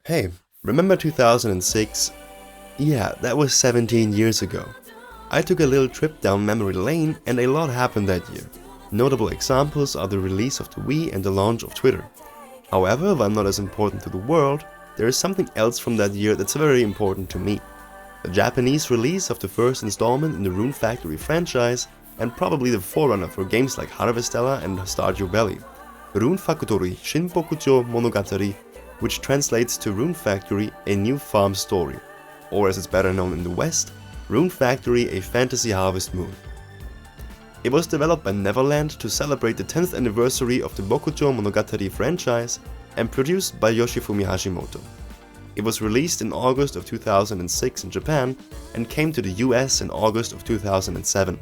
Hey, remember 2006? Yeah, that was 17 years ago. I took a little trip down memory lane and a lot happened that year. Notable examples are the release of the Wii and the launch of Twitter. However, while not as important to the world, there is something else from that year that's very important to me. The Japanese release of the first installment in the Rune Factory franchise and probably the forerunner for games like Harvestella and Stardew Valley. Rune Factory Shinpokucho Monogatari, which translates to Rune Factory, a new farm story, or as it's better known in the West, Rune Factory, a fantasy harvest moon. It was developed by Neverland to celebrate the 10th anniversary of the Bokuto Monogatari franchise and produced by Yoshifumi Hashimoto. It was released in August of 2006 in Japan and came to the US in August of 2007.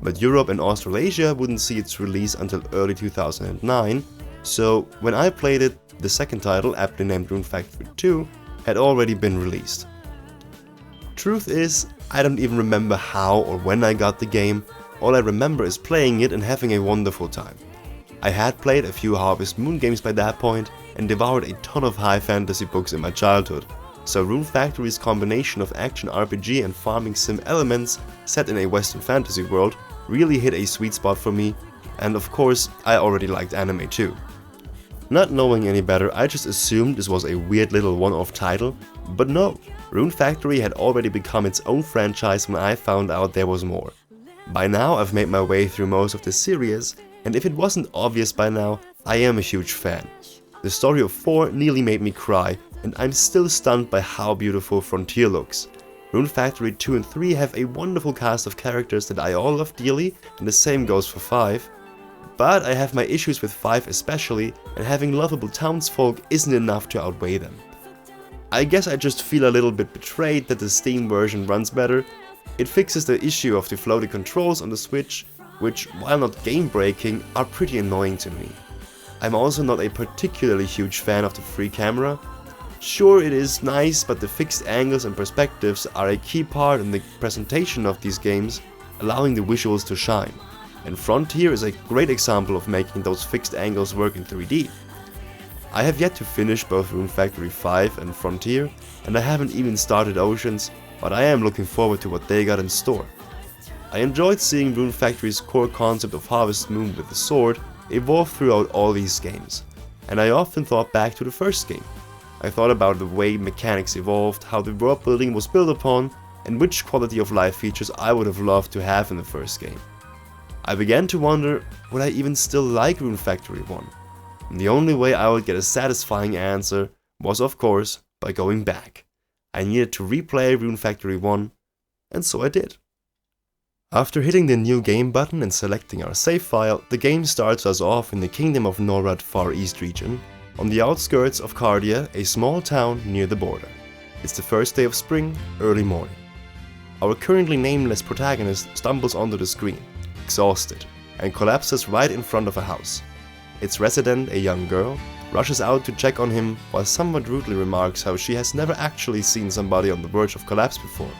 But Europe and Australasia wouldn't see its release until early 2009, so when I played it, the second title, aptly named Rune Factory 2, had already been released. Truth is, I don't even remember how or when I got the game. All I remember is playing it and having a wonderful time. I had played a few Harvest Moon games by that point and devoured a ton of high fantasy books in my childhood, so Rune Factory's combination of action RPG and farming sim elements set in a western fantasy world really hit a sweet spot for me, and of course I already liked anime too. Not knowing any better, I just assumed this was a weird little one-off title, but no, Rune Factory had already become its own franchise when I found out there was more. By now I've made my way through most of the series, and if it wasn't obvious by now, I am a huge fan. The story of 4 nearly made me cry, and I'm still stunned by how beautiful Frontier looks. Rune Factory 2 and 3 have a wonderful cast of characters that I all love dearly, and the same goes for 5. But I have my issues with 5 especially, and having lovable townsfolk isn't enough to outweigh them. I guess I just feel a little bit betrayed that the Steam version runs better. It fixes the issue of the floaty controls on the Switch, which, while not game-breaking, are pretty annoying to me. I'm also not a particularly huge fan of the free camera. Sure, it is nice, but the fixed angles and perspectives are a key part in the presentation of these games, allowing the visuals to shine. And Frontier is a great example of making those fixed angles work in 3D. I have yet to finish both Rune Factory 5 and Frontier, and I haven't even started Oceans, but I am looking forward to what they got in store. I enjoyed seeing Rune Factory's core concept of Harvest Moon with the sword evolve throughout all these games, and I often thought back to the first game. I thought about the way mechanics evolved, how the world building was built upon, and which quality of life features I would have loved to have in the first game. I began to wonder, would I even still like Rune Factory 1? And the only way I would get a satisfying answer was, of course, by going back. I needed to replay Rune Factory 1, and so I did. After hitting the new game button and selecting our save file, the game starts us off in the Kingdom of Norad Far East region, on the outskirts of Cardia, a small town near the border. It's the first day of spring, early morning. Our currently nameless protagonist stumbles onto the screen, exhausted, and collapses right in front of a house. Its resident, a young girl, rushes out to check on him while somewhat rudely remarks how she has never actually seen somebody on the verge of collapse before.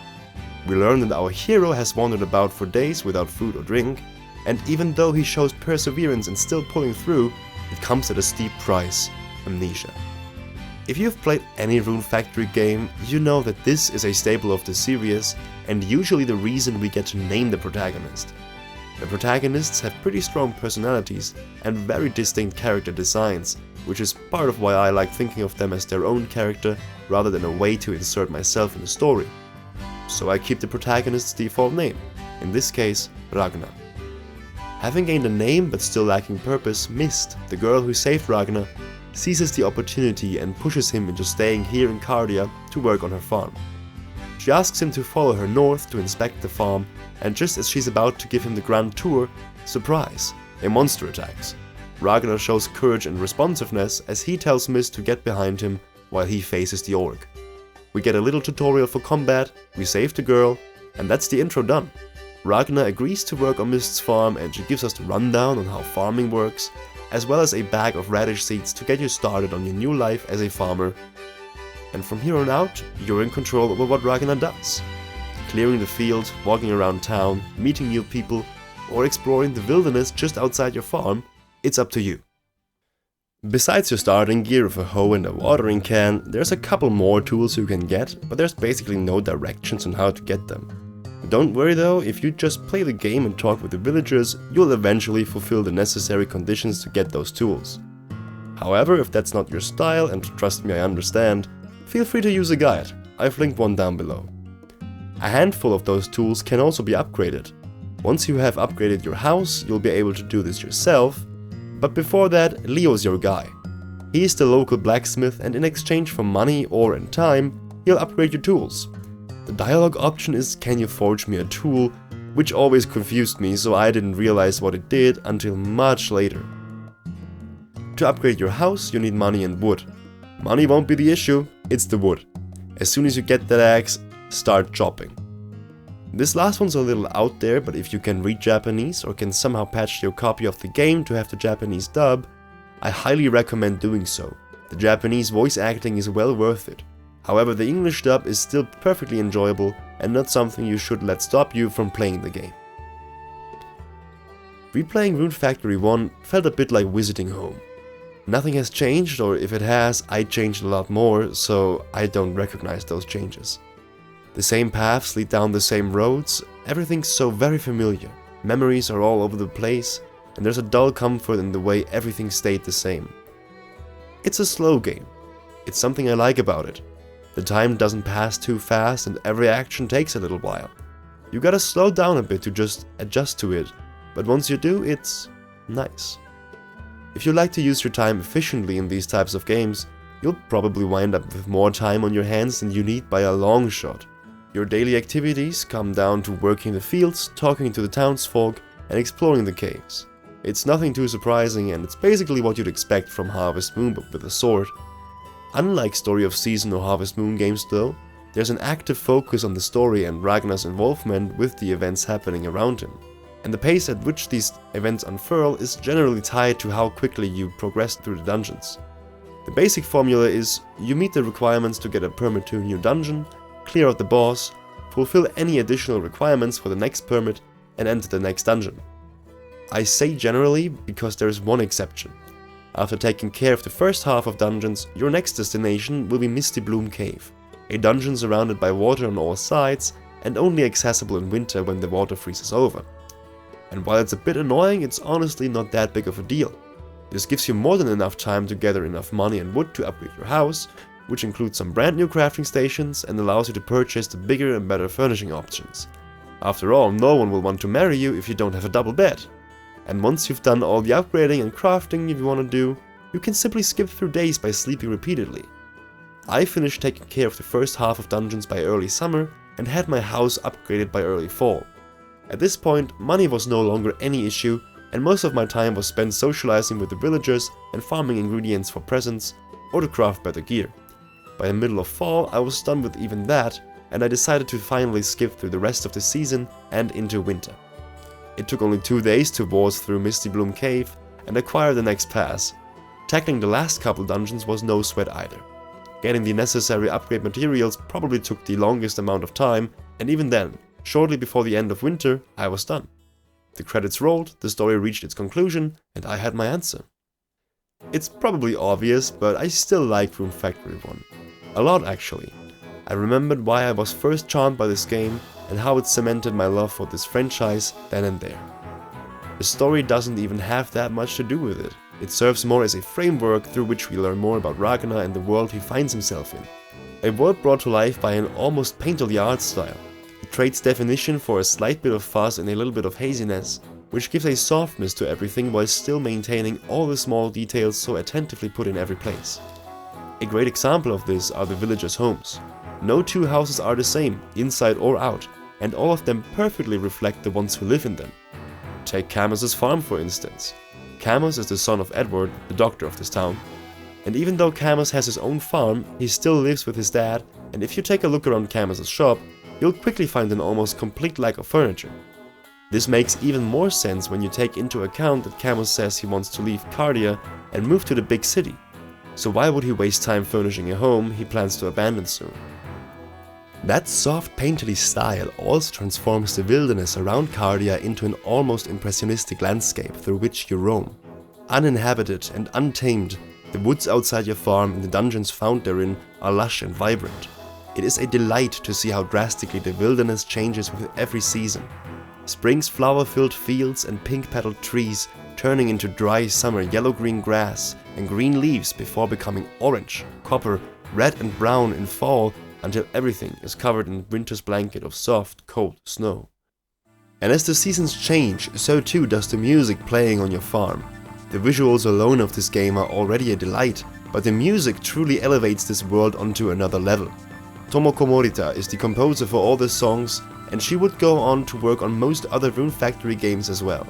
We learn that our hero has wandered about for days without food or drink, and even though he shows perseverance in still pulling through, it comes at a steep price: amnesia. If you've played any Rune Factory game, you know that this is a staple of the series, and usually the reason we get to name the protagonist. The protagonists have pretty strong personalities and very distinct character designs, which is part of why I like thinking of them as their own character rather than a way to insert myself in the story. So I keep the protagonist's default name, in this case Ragnar. Having gained a name but still lacking purpose, Mist, the girl who saved Ragnar, seizes the opportunity and pushes him into staying here in Cardia to work on her farm. She asks him to follow her north to inspect the farm, and just as she's about to give him the grand tour, surprise, a monster attacks. Ragnar shows courage and responsiveness as he tells Mist to get behind him while he faces the orc. We get a little tutorial for combat, we save the girl, and that's the intro done. Ragnar agrees to work on Mist's farm and she gives us the rundown on how farming works, as well as a bag of radish seeds to get you started on your new life as a farmer. And from here on out, you're in control over what Ragnar does. Clearing the field, walking around town, meeting new people, or exploring the wilderness just outside your farm, it's up to you. Besides your starting gear of a hoe and a watering can, there's a couple more tools you can get, but there's basically no directions on how to get them. Don't worry though, if you just play the game and talk with the villagers, you'll eventually fulfill the necessary conditions to get those tools. However, if that's not your style, and trust me I understand, feel free to use a guide. I've linked one down below. A handful of those tools can also be upgraded. Once you have upgraded your house, you'll be able to do this yourself, but before that, Leo's your guy. He's the local blacksmith, and in exchange for money or in time, he'll upgrade your tools. The dialogue option is "Can you forge me a tool?", which always confused me, so I didn't realize what it did until much later. To upgrade your house, you need money and wood. Money won't be the issue, it's the wood. As soon as you get that axe, start chopping. This last one's a little out there, but if you can read Japanese or can somehow patch your copy of the game to have the Japanese dub, I highly recommend doing so. The Japanese voice acting is well worth it. However, the English dub is still perfectly enjoyable and not something you should let stop you from playing the game. Replaying Rune Factory 1 felt a bit like visiting home. Nothing has changed, or if it has, I changed a lot more, so I don't recognize those changes. The same paths lead down the same roads, everything's so very familiar, memories are all over the place, and there's a dull comfort in the way everything stayed the same. It's a slow game. It's something I like about it. The time doesn't pass too fast and every action takes a little while. You gotta slow down a bit to just adjust to it, but once you do, it's nice. If you like to use your time efficiently in these types of games, you'll probably wind up with more time on your hands than you need by a long shot. Your daily activities come down to working the fields, talking to the townsfolk, and exploring the caves. It's nothing too surprising, and it's basically what you'd expect from Harvest Moon but with a sword. Unlike Story of Season or Harvest Moon games though, there's an active focus on the story and Ragnar's involvement with the events happening around him. And the pace at which these events unfurl is generally tied to how quickly you progress through the dungeons. The basic formula is you meet the requirements to get a permit to a new dungeon, clear out the boss, fulfill any additional requirements for the next permit, and enter the next dungeon. I say generally because there is one exception. After taking care of the first half of dungeons, your next destination will be Misty Bloom Cave, a dungeon surrounded by water on all sides and only accessible in winter when the water freezes over. And while it's a bit annoying, it's honestly not that big of a deal. This gives you more than enough time to gather enough money and wood to upgrade your house, which includes some brand new crafting stations and allows you to purchase the bigger and better furnishing options. After all, no one will want to marry you if you don't have a double bed. And once you've done all the upgrading and crafting you want to do, you can simply skip through days by sleeping repeatedly. I finished taking care of the first half of dungeons by early summer and had my house upgraded by early fall. At this point, money was no longer any issue, and most of my time was spent socializing with the villagers and farming ingredients for presents or to craft better gear. By the middle of fall, I was done with even that, and I decided to finally skip through the rest of the season and into winter. It took only 2 days to waltz through Misty Bloom Cave and acquire the next pass. Tackling the last couple dungeons was no sweat either. Getting the necessary upgrade materials probably took the longest amount of time, and even then, shortly before the end of winter, I was done. The credits rolled, the story reached its conclusion, and I had my answer. It's probably obvious, but I still like Rune Factory 1. A lot actually. I remembered why I was first charmed by this game and how it cemented my love for this franchise then and there. The story doesn't even have that much to do with it. It serves more as a framework through which we learn more about Ragnar and the world he finds himself in. A world brought to life by an almost painterly art style. It trades definition for a slight bit of fuzz and a little bit of haziness, which gives a softness to everything while still maintaining all the small details so attentively put in every place. A great example of this are the villagers' homes. No two houses are the same, inside or out, and all of them perfectly reflect the ones who live in them. Take Camus's farm for instance. Camus is the son of Edward, the doctor of this town. And even though Camus has his own farm, he still lives with his dad, and if you take a look around Camus's shop, you'll quickly find an almost complete lack of furniture. This makes even more sense when you take into account that Camus says he wants to leave Cardia and move to the big city. So why would he waste time furnishing a home he plans to abandon soon? That soft painterly style also transforms the wilderness around Cardia into an almost impressionistic landscape through which you roam. Uninhabited and untamed, the woods outside your farm and the dungeons found therein are lush and vibrant. It is a delight to see how drastically the wilderness changes with every season. Spring's flower-filled fields and pink-petaled trees turning into dry summer yellow-green grass and green leaves before becoming orange, copper, red and brown in fall until everything is covered in winter's blanket of soft, cold snow. And as the seasons change, so too does the music playing on your farm. The visuals alone of this game are already a delight, but the music truly elevates this world onto another level. Tomoko Morita is the composer for all the songs, and she would go on to work on most other Rune Factory games as well.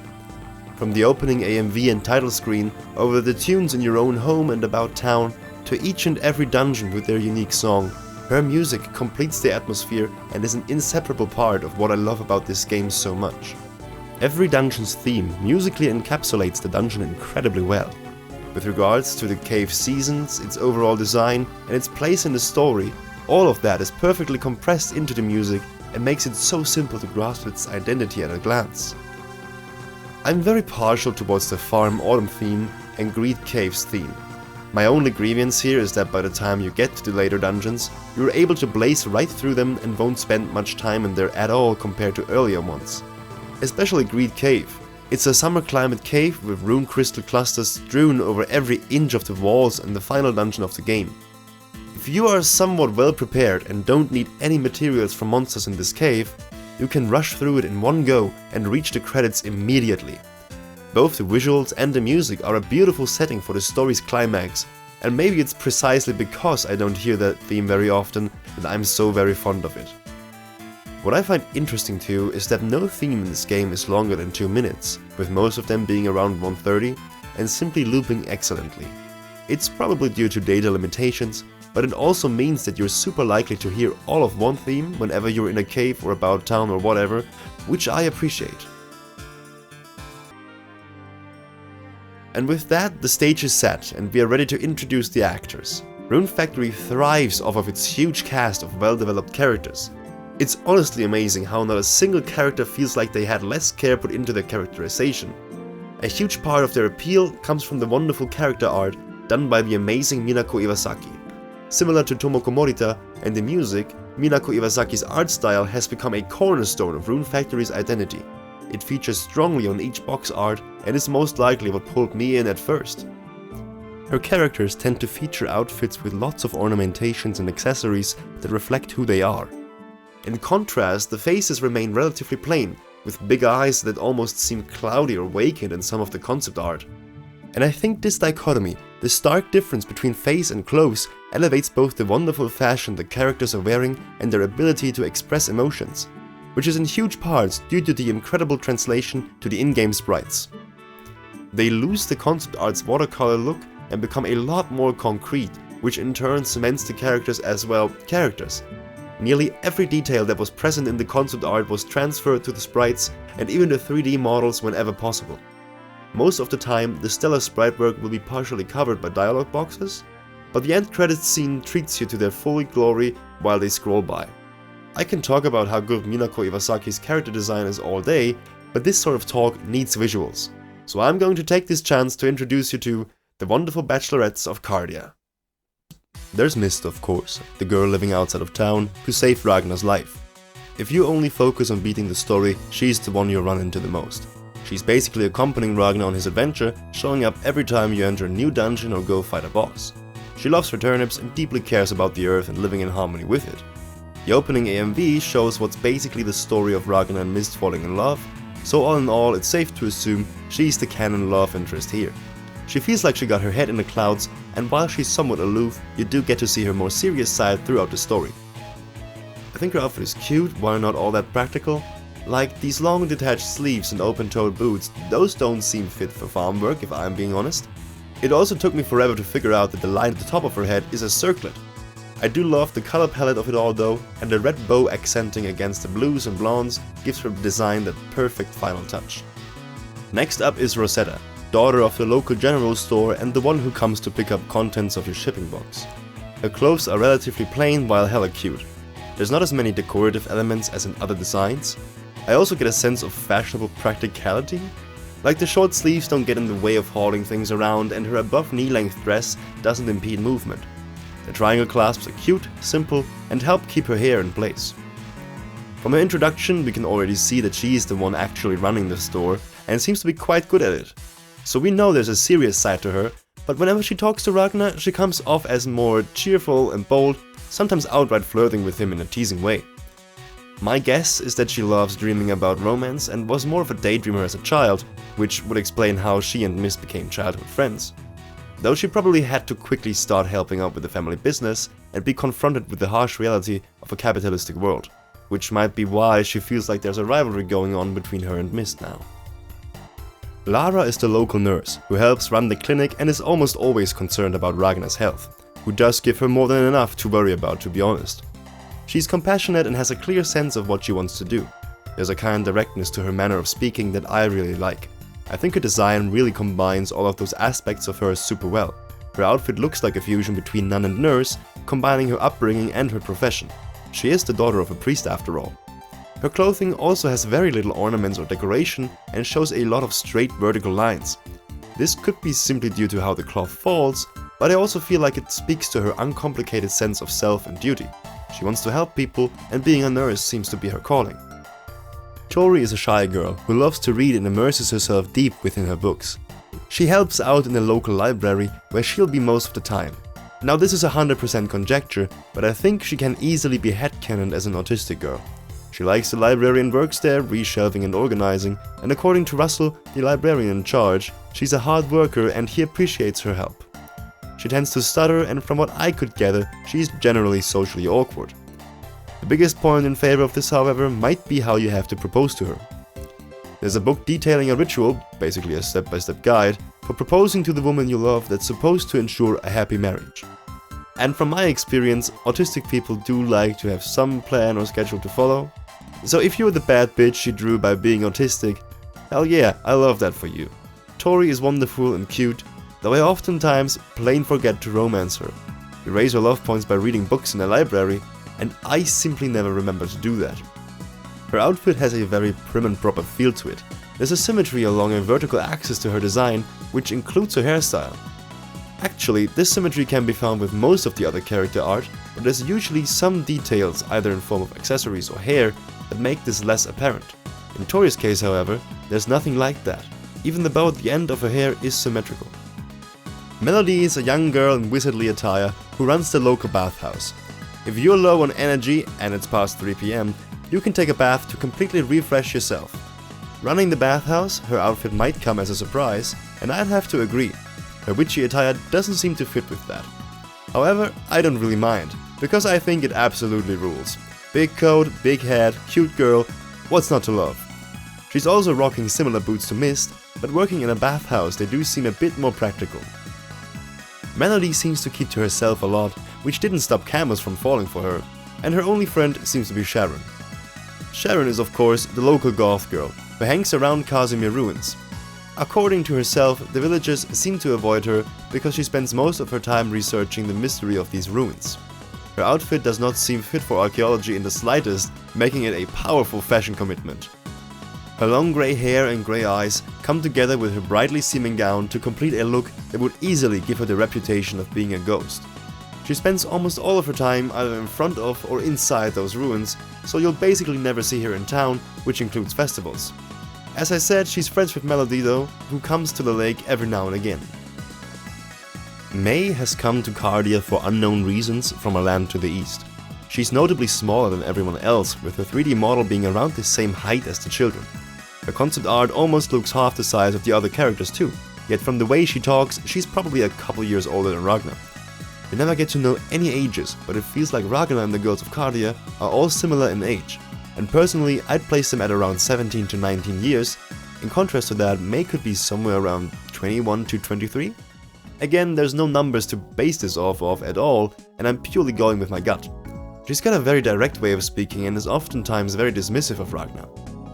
From the opening AMV and title screen, over the tunes in your own home and about town, to each and every dungeon with their unique song, her music completes the atmosphere and is an inseparable part of what I love about this game so much. Every dungeon's theme musically encapsulates the dungeon incredibly well. With regards to the cave seasons, its overall design, and its place in the story, all of that is perfectly compressed into the music and makes it so simple to grasp its identity at a glance. I'm very partial towards the Farm Autumn theme and Greed Caves theme. My only grievance here is that by the time you get to the later dungeons, you're able to blaze right through them and won't spend much time in there at all compared to earlier ones. Especially Greed Cave. It's a summer climate cave with rune crystal clusters strewn over every inch of the walls in the final dungeon of the game. If you are somewhat well prepared and don't need any materials from monsters in this cave, you can rush through it in one go and reach the credits immediately. Both the visuals and the music are a beautiful setting for the story's climax, and maybe it's precisely because I don't hear that theme very often that I'm so very fond of it. What I find interesting too is that no theme in this game is longer than 2 minutes, with most of them being around 1:30 and simply looping excellently. It's probably due to data limitations, but it also means that you're super likely to hear all of one theme whenever you're in a cave or about town or whatever, which I appreciate. And with that, the stage is set and we are ready to introduce the actors. Rune Factory thrives off of its huge cast of well-developed characters. It's honestly amazing how not a single character feels like they had less care put into their characterization. A huge part of their appeal comes from the wonderful character art done by the amazing Minako Iwasaki. Similar to Tomoko Morita and the music, Minako Iwasaki's art style has become a cornerstone of Rune Factory's identity. It features strongly on each box art and is most likely what pulled me in at first. Her characters tend to feature outfits with lots of ornamentations and accessories that reflect who they are. In contrast, the faces remain relatively plain, with big eyes that almost seem cloudy or vacant in some of the concept art. And I think this dichotomy, the stark difference between face and clothes, elevates both the wonderful fashion the characters are wearing and their ability to express emotions, which is in huge parts due to the incredible translation to the in-game sprites. They lose the concept art's watercolor look and become a lot more concrete, which in turn cements the characters as, well, characters. Nearly every detail that was present in the concept art was transferred to the sprites and even the 3D models whenever possible. Most of the time, the stellar sprite work will be partially covered by dialogue boxes, but the end credits scene treats you to their full glory while they scroll by. I can talk about how good Minako Iwasaki's character design is all day, but this sort of talk needs visuals. So I'm going to take this chance to introduce you to the wonderful bachelorettes of Cardia. There's Mist, of course, the girl living outside of town who saved Ragnar's life. If you only focus on beating the story, she's the one you run into the most. She's basically accompanying Ragnar on his adventure, showing up every time you enter a new dungeon or go fight a boss. She loves her turnips and deeply cares about the earth and living in harmony with it. The opening AMV shows what's basically the story of Ragnar and Mist falling in love, so all in all it's safe to assume she's the canon love interest here. She feels like she got her head in the clouds, and while she's somewhat aloof, you do get to see her more serious side throughout the story. I think her outfit is cute, while not all that practical. Like these long detached sleeves and open-toed boots, those don't seem fit for farm work if I'm being honest. It also took me forever to figure out that the line at the top of her head is a circlet. I do love the color palette of it all though, and the red bow accenting against the blues and blondes gives her design that perfect final touch. Next up is Rosetta, daughter of the local general store and the one who comes to pick up contents of your shipping box. Her clothes are relatively plain while hella cute. There's not as many decorative elements as in other designs. I also get a sense of fashionable practicality. Like the short sleeves don't get in the way of hauling things around, and her above knee-length dress doesn't impede movement. The triangle clasps are cute, simple, and help keep her hair in place. From her introduction, we can already see that she is the one actually running the store and seems to be quite good at it. So we know there's a serious side to her, but whenever she talks to Ragnar, she comes off as more cheerful and bold, sometimes outright flirting with him in a teasing way. My guess is that she loves dreaming about romance and was more of a daydreamer as a child, which would explain how she and Mist became childhood friends. Though she probably had to quickly start helping out with the family business and be confronted with the harsh reality of a capitalistic world, which might be why she feels like there's a rivalry going on between her and Mist now. Lara is the local nurse who helps run the clinic and is almost always concerned about Ragnar's health, who does give her more than enough to worry about, to be honest. She's compassionate and has a clear sense of what she wants to do. There's a kind directness to her manner of speaking that I really like. I think her design really combines all of those aspects of her super well. Her outfit looks like a fusion between nun and nurse, combining her upbringing and her profession. She is the daughter of a priest after all. Her clothing also has very little ornaments or decoration and shows a lot of straight vertical lines. This could be simply due to how the cloth falls, but I also feel like it speaks to her uncomplicated sense of self and duty. She wants to help people, and being a nurse seems to be her calling. Tori is a shy girl who loves to read and immerses herself deep within her books. She helps out in the local library where she'll be most of the time. Now this is 100% conjecture, but I think she can easily be headcanoned as an autistic girl. She likes the library and works there, reshelving and organizing, and according to Russell, the librarian in charge, she's a hard worker and he appreciates her help. She tends to stutter, and from what I could gather, she's generally socially awkward. The biggest point in favor of this, however, might be how you have to propose to her. There's a book detailing a ritual, basically a step-by-step guide, for proposing to the woman you love that's supposed to ensure a happy marriage. And from my experience, autistic people do like to have some plan or schedule to follow. So if you're the bad bitch she drew by being autistic, hell yeah, I love that for you. Tori is wonderful and cute, though I oftentimes plain forget to romance her. We raise her love points by reading books in a library, and I simply never remember to do that. Her outfit has a very prim and proper feel to it. There's a symmetry along a vertical axis to her design, which includes her hairstyle. Actually, this symmetry can be found with most of the other character art, but there's usually some details, either in form of accessories or hair, that make this less apparent. In Tori's case, however, there's nothing like that. Even the bow at the end of her hair is symmetrical. Melody is a young girl in wizardly attire who runs the local bathhouse. If you're low on energy and it's past 3 PM, you can take a bath to completely refresh yourself. Running the bathhouse, her outfit might come as a surprise, and I'd have to agree. Her witchy attire doesn't seem to fit with that. However, I don't really mind, because I think it absolutely rules. Big coat, big head, cute girl, what's not to love? She's also rocking similar boots to Mist, but working in a bathhouse they do seem a bit more practical. Melody seems to keep to herself a lot, which didn't stop cameras from falling for her, and her only friend seems to be Sharon. Sharon is of course the local goth girl, who hangs around Casimir ruins. According to herself, the villagers seem to avoid her because she spends most of her time researching the mystery of these ruins. Her outfit does not seem fit for archaeology in the slightest, making it a powerful fashion commitment. Her long grey hair and grey eyes come together with her brightly seeming gown to complete a look that would easily give her the reputation of being a ghost. She spends almost all of her time either in front of or inside those ruins, so you'll basically never see her in town, which includes festivals. As I said, she's friends with Melody though, who comes to the lake every now and again. May has come to Cardia for unknown reasons from a land to the east. She's notably smaller than everyone else, with her 3D model being around the same height as the children. Her concept art almost looks half the size of the other characters too, yet from the way she talks, she's probably a couple years older than Ragnar. We never get to know any ages, but it feels like Ragnar and the girls of Cardia are all similar in age, and personally I'd place them at around 17 to 19 years. In contrast to that, May could be somewhere around 21 to 23. Again, there's no numbers to base this off of at all, and I'm purely going with my gut. She's got a very direct way of speaking and is oftentimes very dismissive of Ragnar.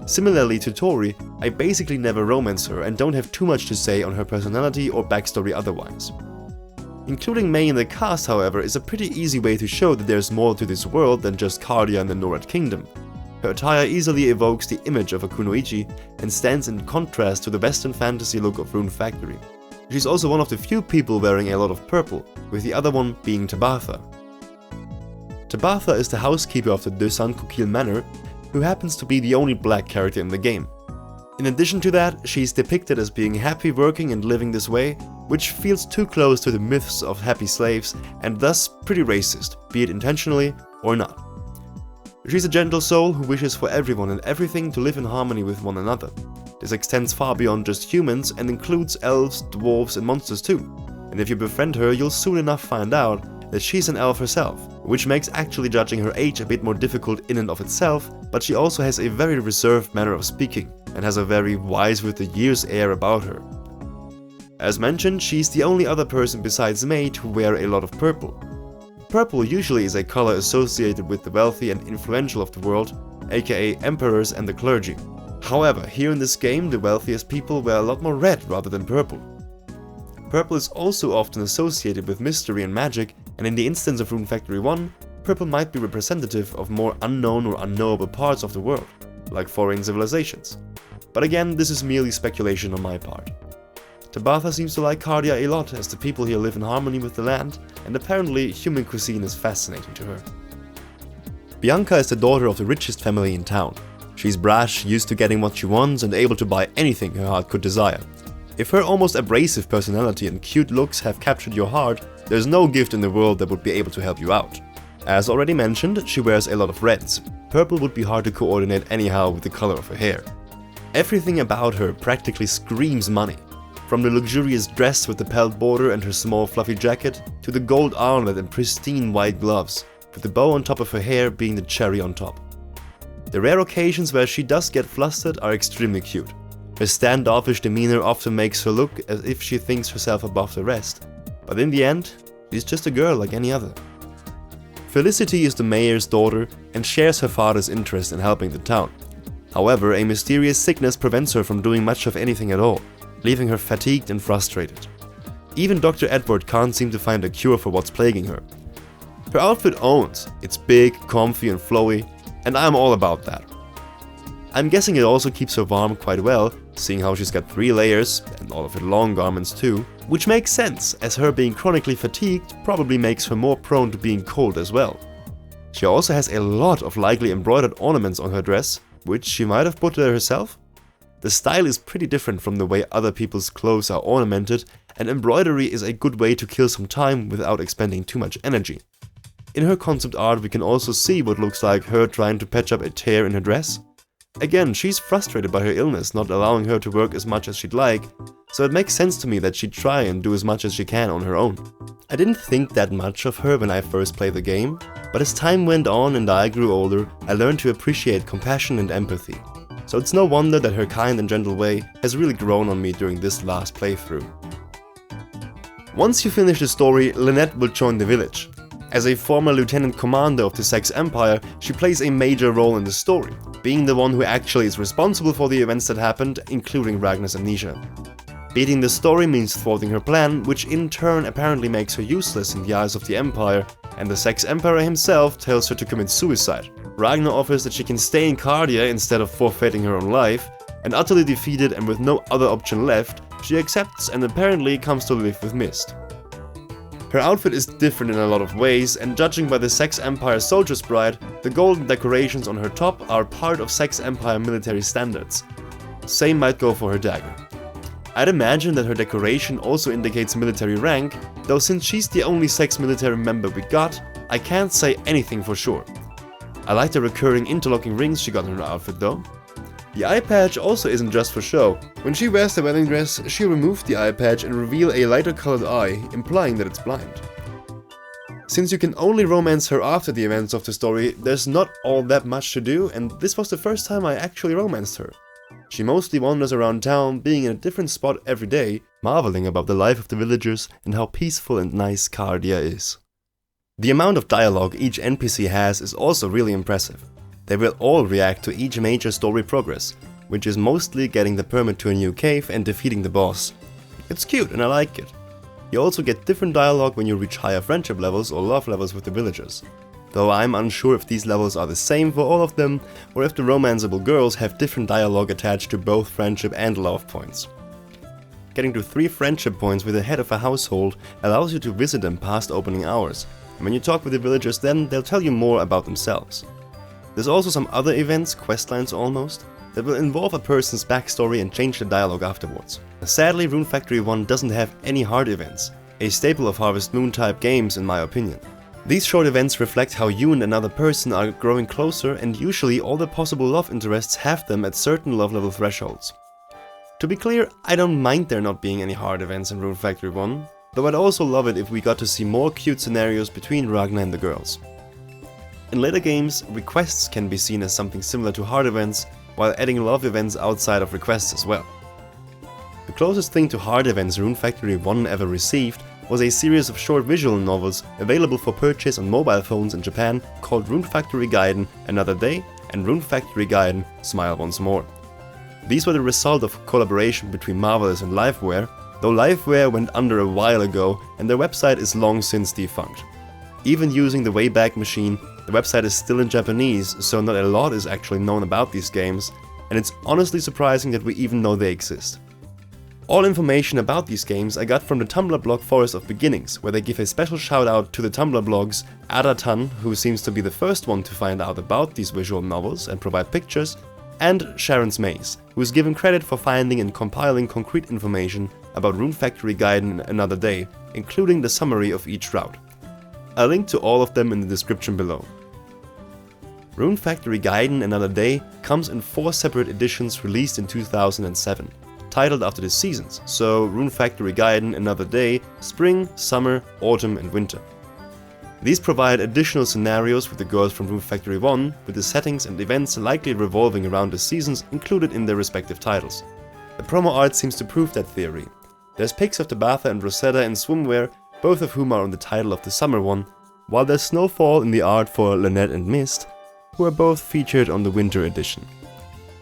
Similarly to Tori, I basically never romance her and don't have too much to say on her personality or backstory otherwise. Including May in the cast, however, is a pretty easy way to show that there's more to this world than just Cardia and the Norad Kingdom. Her attire easily evokes the image of a kunoichi and stands in contrast to the Western fantasy look of Rune Factory. She's also one of the few people wearing a lot of purple, with the other one being Tabatha. Tabatha is the housekeeper of the De Saint-Coquille Manor, who happens to be the only black character in the game. In addition to that, she's depicted as being happy working and living this way, which feels too close to the myths of happy slaves and thus pretty racist, be it intentionally or not. She's a gentle soul who wishes for everyone and everything to live in harmony with one another. This extends far beyond just humans and includes elves, dwarves and monsters too. And if you befriend her, you'll soon enough find out that she's an elf herself, which makes actually judging her age a bit more difficult in and of itself, but she also has a very reserved manner of speaking and has a very wise with the years air about her. As mentioned, she's the only other person besides May to wear a lot of purple. Purple usually is a color associated with the wealthy and influential of the world, aka emperors and the clergy. However, here in this game the wealthiest people wear a lot more red rather than purple. Purple is also often associated with mystery and magic, and in the instance of Rune Factory 1, purple might be representative of more unknown or unknowable parts of the world, like foreign civilizations. But again, this is merely speculation on my part. Tabatha seems to like Cardia a lot, as the people here live in harmony with the land, and apparently human cuisine is fascinating to her. Bianca is the daughter of the richest family in town. She's brash, used to getting what she wants and able to buy anything her heart could desire. If her almost abrasive personality and cute looks have captured your heart, there's no gift in the world that would be able to help you out. As already mentioned, she wears a lot of reds. Purple would be hard to coordinate anyhow with the color of her hair. Everything about her practically screams money. From the luxurious dress with the pelt border and her small fluffy jacket, to the gold armlet and pristine white gloves, with the bow on top of her hair being the cherry on top. The rare occasions where she does get flustered are extremely cute. Her standoffish demeanor often makes her look as if she thinks herself above the rest, but in the end, she's just a girl like any other. Felicity is the mayor's daughter and shares her father's interest in helping the town. However, a mysterious sickness prevents her from doing much of anything at all, leaving her fatigued and frustrated. Even Dr. Edward can't seem to find a cure for what's plaguing her. Her outfit owns, it's big, comfy and flowy, and I'm all about that. I'm guessing it also keeps her warm quite well, seeing how she's got 3 layers, and all of her long garments too, which makes sense, as her being chronically fatigued probably makes her more prone to being cold as well. She also has a lot of likely embroidered ornaments on her dress, which she might have put there herself. The style is pretty different from the way other people's clothes are ornamented, and embroidery is a good way to kill some time without expending too much energy. In her concept art we can also see what looks like her trying to patch up a tear in her dress. Again, she's frustrated by her illness not allowing her to work as much as she'd like, so it makes sense to me that she'd try and do as much as she can on her own. I didn't think that much of her when I first played the game, but as time went on and I grew older, I learned to appreciate compassion and empathy. So it's no wonder that her kind and gentle way has really grown on me during this last playthrough. Once you finish the story, Lynette will join the village. As a former lieutenant commander of the Sex Empire, she plays a major role in the story, being the one who actually is responsible for the events that happened, including Ragnar's amnesia. Beating the story means thwarting her plan, which in turn apparently makes her useless in the eyes of the Empire, and the Sex Emperor himself tells her to commit suicide. Ragnar offers that she can stay in Cardia instead of forfeiting her own life, and utterly defeated and with no other option left, she accepts and apparently comes to live with Mist. Her outfit is different in a lot of ways, and judging by the Sex Empire Soldier's Bride, the golden decorations on her top are part of Sex Empire military standards. Same might go for her dagger. I'd imagine that her decoration also indicates military rank, though since she's the only Sex military member we got, I can't say anything for sure. I like the recurring interlocking rings she got in her outfit though. The eye patch also isn't just for show. When she wears the wedding dress, she'll remove the eye patch and reveal a lighter colored eye, implying that it's blind. Since you can only romance her after the events of the story, there's not all that much to do, and this was the first time I actually romanced her. She mostly wanders around town, being in a different spot every day, marveling about the life of the villagers and how peaceful and nice Cardia is. The amount of dialogue each NPC has is also really impressive. They will all react to each major story progress, which is mostly getting the permit to a new cave and defeating the boss. It's cute and I like it. You also get different dialogue when you reach higher friendship levels or love levels with the villagers. though I'm unsure if these levels are the same for all of them, or if the romanceable girls have different dialogue attached to both friendship and love points. Getting to 3 friendship points with the head of a household allows you to visit them past opening hours, and when you talk with the villagers then they'll tell you more about themselves. There's also some other events, questlines almost, that will involve a person's backstory and change the dialogue afterwards. Sadly, Rune Factory 1 doesn't have any hard events, a staple of Harvest Moon type games in my opinion. These short events reflect how you and another person are growing closer, and usually all the possible love interests have them at certain love level thresholds. To be clear, I don't mind there not being any hard events in Rune Factory 1, though I'd also love it if we got to see more cute scenarios between Ragnar and the girls. In later games, requests can be seen as something similar to hard events, while adding love events outside of requests as well. The closest thing to hard events Rune Factory 1 ever received was a series of short visual novels available for purchase on mobile phones in Japan called Rune Factory Gaiden Another Day and Rune Factory Gaiden Smile Once More. These were the result of collaboration between Marvelous and Liveware, though Liveware went under a while ago and their website is long since defunct. Even using the Wayback Machine, the website is still in Japanese, so not a lot is actually known about these games, and it's honestly surprising that we even know they exist. All information about these games I got from the Tumblr blog Forest of Beginnings, where they give a special shout out to the Tumblr blogs Adatan, who seems to be the first one to find out about these visual novels and provide pictures, and Sharon's Maze, who is given credit for finding and compiling concrete information about Rune Factory Gaiden Another Day, including the summary of each route. I'll link to all of them in the description below. Rune Factory Gaiden Another Day comes in 4 separate editions released in 2007, titled after the seasons, so Rune Factory Gaiden Another Day, Spring, Summer, Autumn and Winter. These provide additional scenarios with the girls from Rune Factory 1, with the settings and events likely revolving around the seasons included in their respective titles. The promo art seems to prove that theory. There's pics of Tabatha and Rosetta in swimwear, both of whom are on the title of the summer one, while there's snowfall in the art for Lynette and Mist, who are both featured on the winter edition.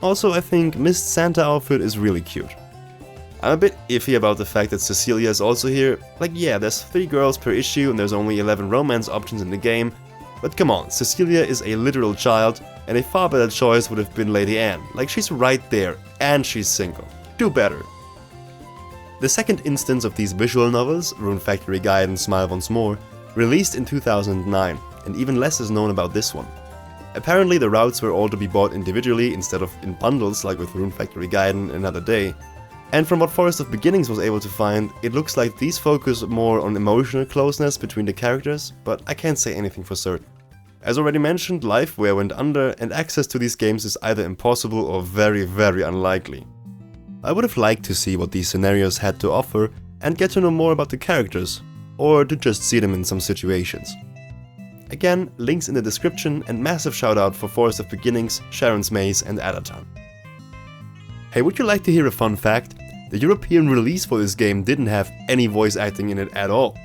Also, I think Mist's Santa outfit is really cute. I'm a bit iffy about the fact that Cecilia is also here. Like, yeah, there's 3 girls per issue and there's only 11 romance options in the game, but come on, Cecilia is a literal child, and a far better choice would have been Lady Anne. Like, she's right there, and she's single. Do better. The second instance of these visual novels, Rune Factory Gaiden Smile Once More, released in 2009, and even less is known about this one. Apparently the routes were all to be bought individually instead of in bundles like with Rune Factory Gaiden Another Day. And from what Forest of Beginnings was able to find, it looks like these focus more on emotional closeness between the characters, but I can't say anything for certain. As already mentioned, Liveware went under and access to these games is either impossible or very, very unlikely. I would have liked to see what these scenarios had to offer and get to know more about the characters, or to just see them in some situations. Again, links in the description, and massive shout out for Forest of Beginnings, Sharon's Maze and Adatan. Hey, would you like to hear a fun fact? The European release for this game didn't have any voice acting in it at all.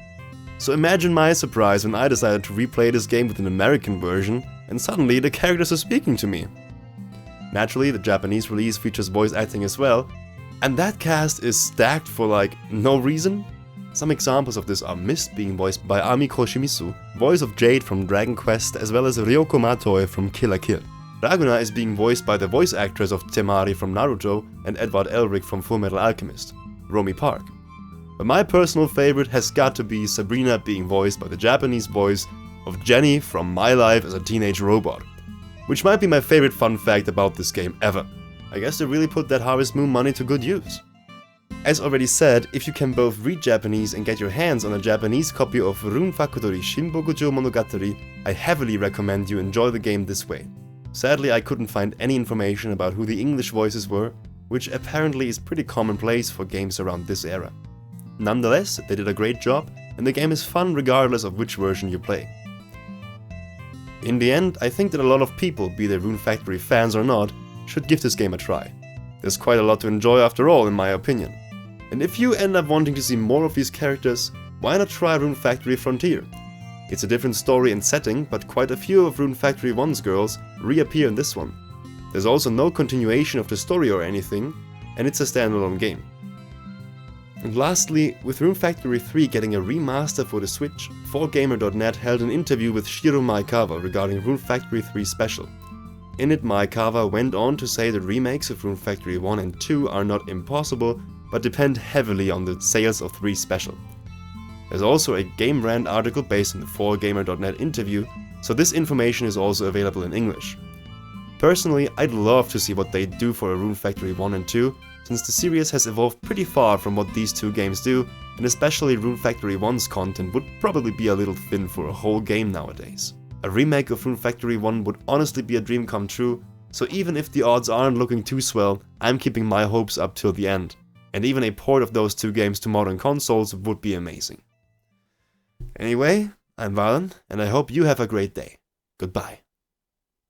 So imagine my surprise when I decided to replay this game with an American version, and suddenly the characters are speaking to me. Naturally, the Japanese release features voice acting as well, and that cast is stacked for like no reason. Some examples of this are Mist being voiced by Ami Koshimizu, voice of Jade from Dragon Quest, as well as Ryoko Matoi from Kill la Kill. Raguna is being voiced by the voice actress of Temari from Naruto and Edward Elric from Fullmetal Alchemist, Romy Park. But my personal favorite has got to be Sabrina being voiced by the Japanese voice of Jenny from My Life as a Teenage Robot, which might be my favorite fun fact about this game ever. I guess they really put that Harvest Moon money to good use. As already said, if you can both read Japanese and get your hands on a Japanese copy of Rune Factory Shinbokujo Monogatari, I heavily recommend you enjoy the game this way. Sadly, I couldn't find any information about who the English voices were, which apparently is pretty commonplace for games around this era. Nonetheless, they did a great job, and the game is fun regardless of which version you play. In the end, I think that a lot of people, be they Rune Factory fans or not, should give this game a try. There's quite a lot to enjoy after all, in my opinion. And if you end up wanting to see more of these characters, why not try Rune Factory Frontier? It's a different story and setting, but quite a few of Rune Factory 1's girls reappear in this one. There's also no continuation of the story or anything, and it's a standalone game. And lastly, with Rune Factory 3 getting a remaster for the Switch, 4Gamer.net held an interview with Shiro Maekawa regarding Rune Factory 3 Special. In it, Maekawa went on to say that remakes of Rune Factory 1 and 2 are not impossible, but depend heavily on the sales of 3 Special. There's also a Game Rant article based on the 4Gamer.net interview, so this information is also available in English. Personally, I'd love to see what they do for a Rune Factory 1 and 2, since the series has evolved pretty far from what these two games do, and especially Rune Factory 1's content would probably be a little thin for a whole game nowadays. A remake of Rune Factory 1 would honestly be a dream come true, so even if the odds aren't looking too swell, I'm keeping my hopes up till the end. And even a port of those two games to modern consoles would be amazing. Anyway, I'm Valen, and I hope you have a great day. Goodbye.